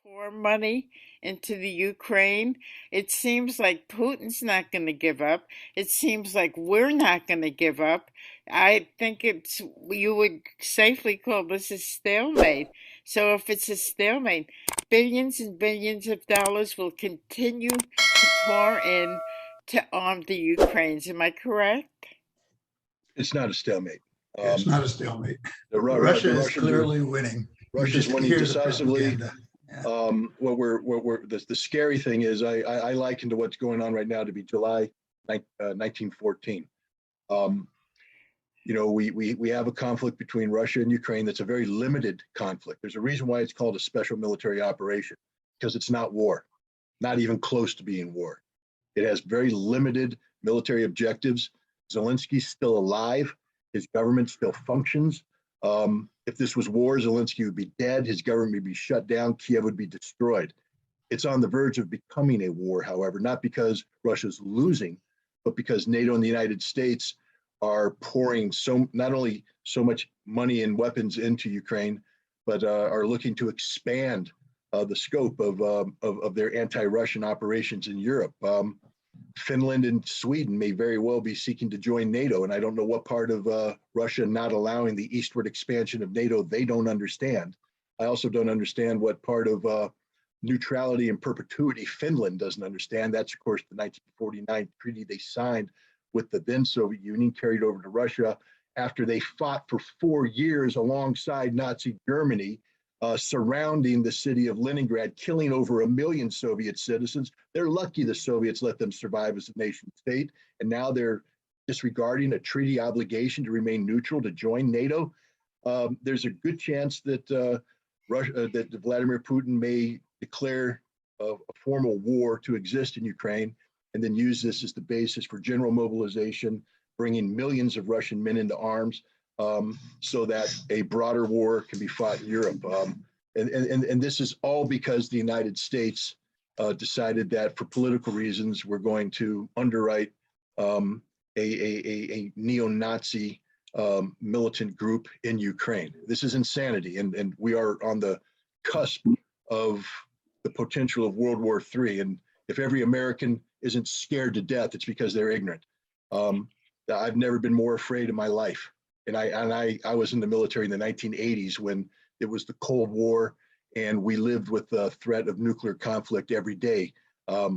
pour money into the Ukraine. It seems like Putin's not going to give up. It seems like we're not going to give up. I think you would safely call this a stalemate. So if it's a stalemate, billions and billions of dollars will continue to pour in to arm the Ukrainians. Am I correct? It's not a stalemate. It's not a stalemate. The Russia is Russians clearly winning. Russia's winning decisively. Yeah. The scary thing is I liken to what's going on right now to be July 1914. We have a conflict between Russia and Ukraine that's a very limited conflict. There's a reason why it's called a special military operation, because it's not war, not even close to being war. It has very limited military objectives. Zelensky's still alive. His government still functions. If this was war, Zelensky would be dead. His government would be shut down. Kiev would be destroyed. It's on the verge of becoming a war, however, not because Russia's losing, but because NATO and the United States are pouring not only so much money and weapons into Ukraine, but are looking to expand the scope of their anti-Russian operations in Europe. Finland and Sweden may very well be seeking to join NATO, and I don't know what part of Russia not allowing the eastward expansion of NATO they don't understand. I also don't understand what part of neutrality and perpetuity Finland doesn't understand. That's, of course, the 1949 treaty they signed with the then Soviet Union, carried over to Russia after they fought for 4 years alongside Nazi Germany, surrounding the city of Leningrad, killing over 1 million Soviet citizens. They're lucky the Soviets let them survive as a nation state, and now they're disregarding a treaty obligation to remain neutral, to join NATO. There's a good chance that that Vladimir Putin may declare a formal war to exist in Ukraine, and then use this as the basis for general mobilization, bringing millions of Russian men into arms, so that a broader war can be fought in Europe. And this is all because the United States decided that for political reasons, we're going to underwrite a neo-Nazi militant group in Ukraine. This is insanity, and we are on the cusp of the potential of World War III. And if every American isn't scared to death, it's because they're ignorant. I've never been more afraid in my life. And I was in the military in the 1980s when it was the Cold War, and we lived with the threat of nuclear conflict every day. At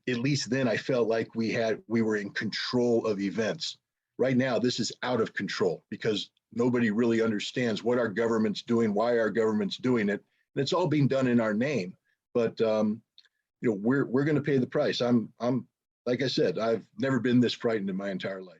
least then I felt like we were in control of events. Right now, this is out of control because nobody really understands what our government's doing, why our government's doing it. And it's all being done in our name. But we're going to pay the price. I'm like I said, I've never been this frightened in my entire life.